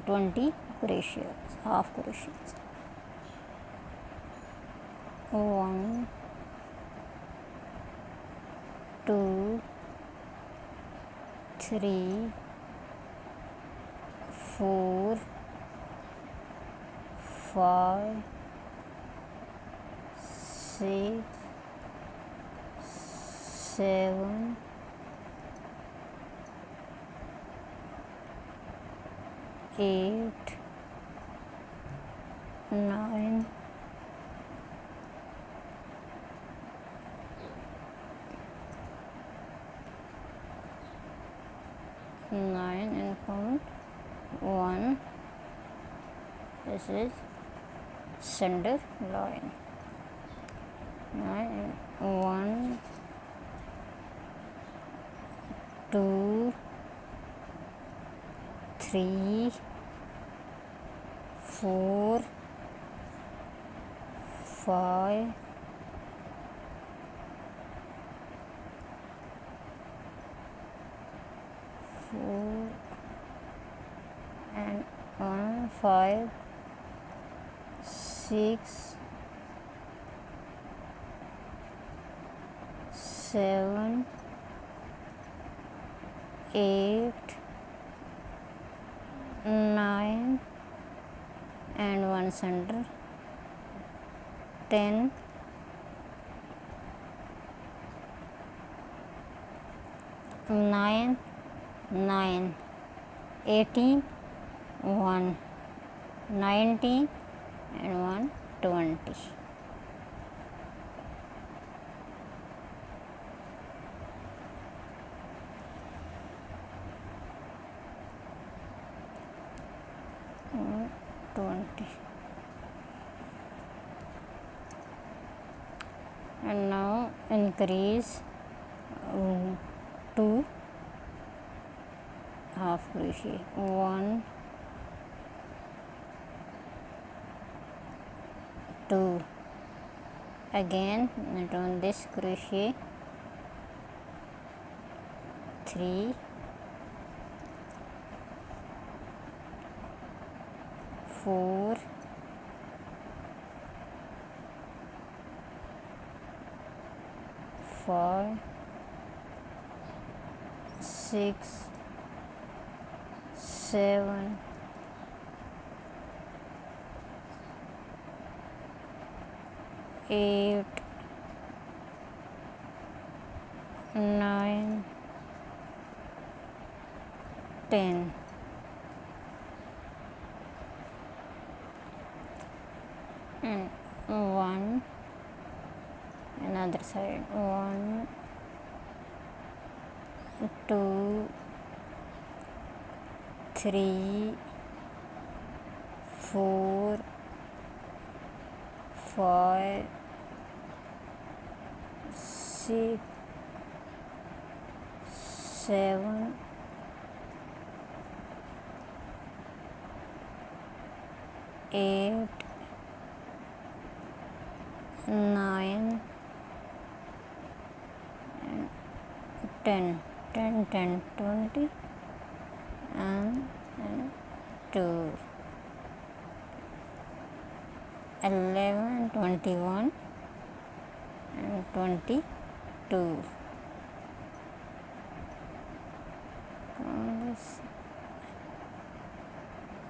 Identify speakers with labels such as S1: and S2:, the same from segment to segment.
S1: 20 crochets, half crochets. 1 2 3 4 5 6 7 8 9 and count 1. This is center line. 9 and 1 2 3 4 5 4 and 1 5 6 7 8 9 and 1 center 10 9 9 18 1 19 and 1 20. And now increase 2 half crochet, 1 2 again knit on this crochet, 3 4 5 6 7 8 9 10. And 1 another side, 1 2 3 4 5 6 7 8 9 and 10 10 10 20 and 2 11 21 and 22. On this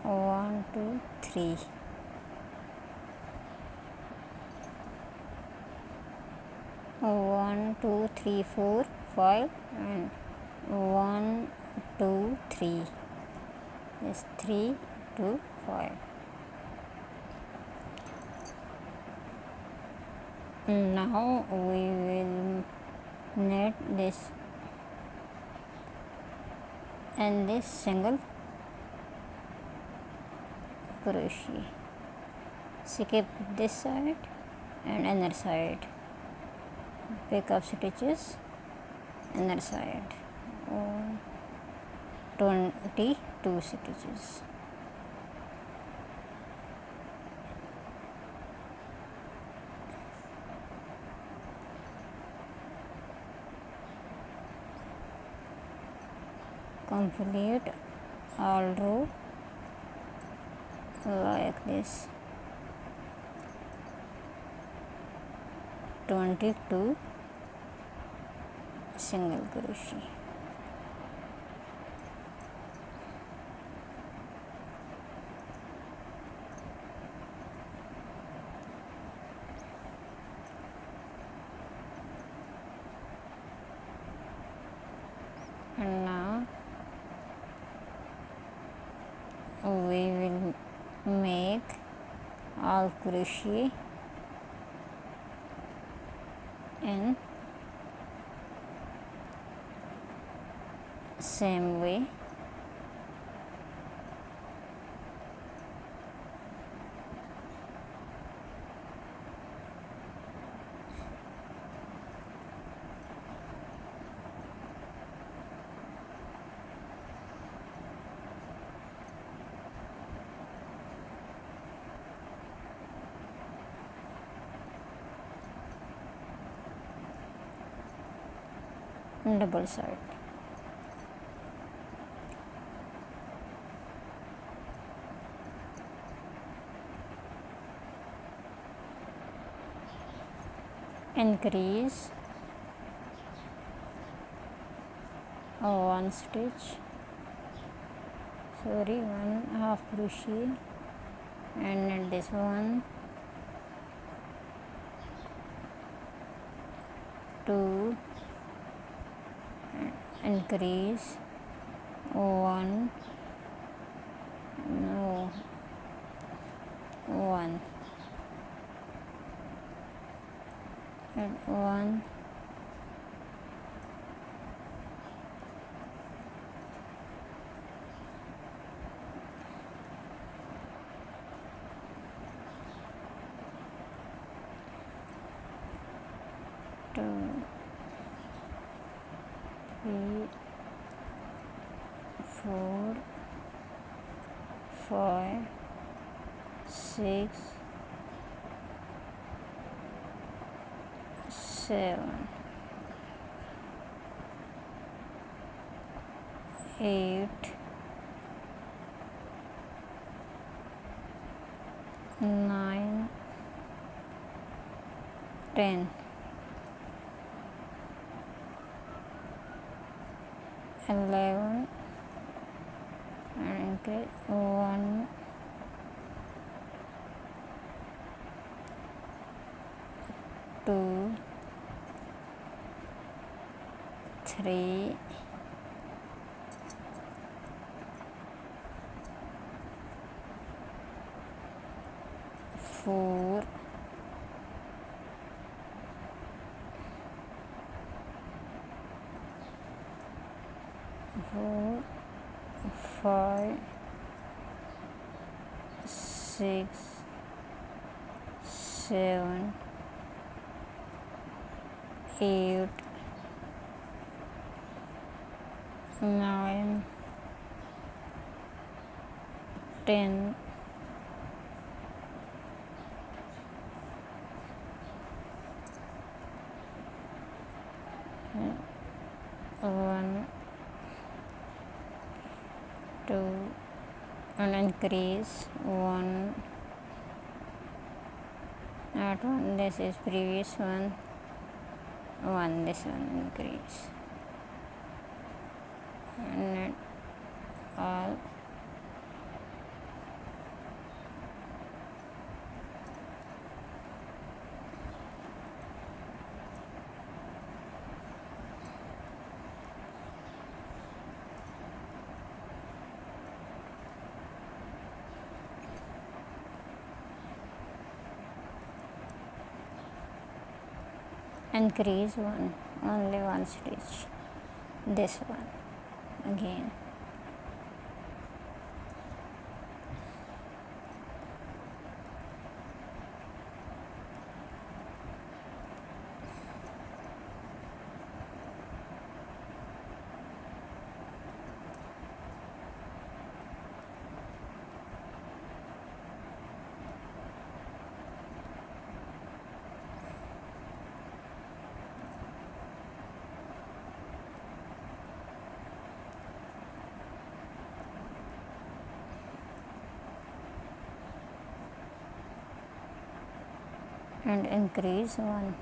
S1: 1 2 3 1 2 3 4 5 and 1 2 3. Yes, 3 2 5. Now we will knit this and this single crochet, skip this side and another side, pick up stitches another side, 22 stitches. Complete all row like this. 22 single crochet. And now we will make all crochet in same way. Double side. Increase one stitch, sorry, 1/2 crochet, and this one, 2, increase 1, no, 1, and 1, 2, 3, 4, 5, 6, 7, 8, 9, 10, 11, and increase 1, 2, 3, 4, 5, 6, 7, 8, 9, 10, 1, 2, and increase 1, not 1, this is previous one, 1, this one increase, and all increase 1, only 1 stitch, this one again, and increase 1,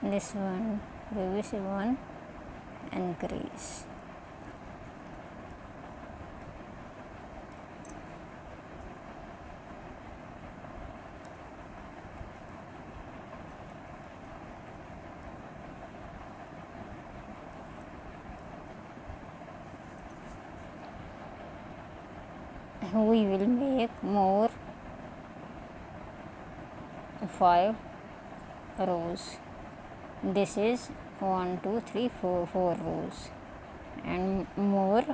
S1: this one, previous one, increase. We will make more 5 rows. This is 1 2 3 4 rows, and more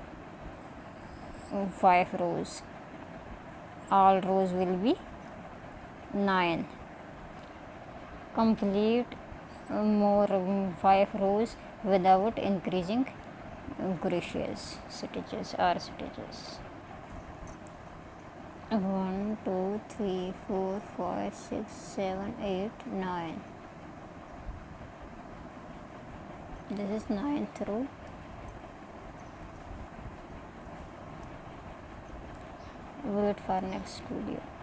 S1: 5 rows. All rows will be 9. Complete more 5 rows without increasing crochet stitches or stitches. 1 2 3 4 5 6 7 8 9. This is 9th row. Wait for next video.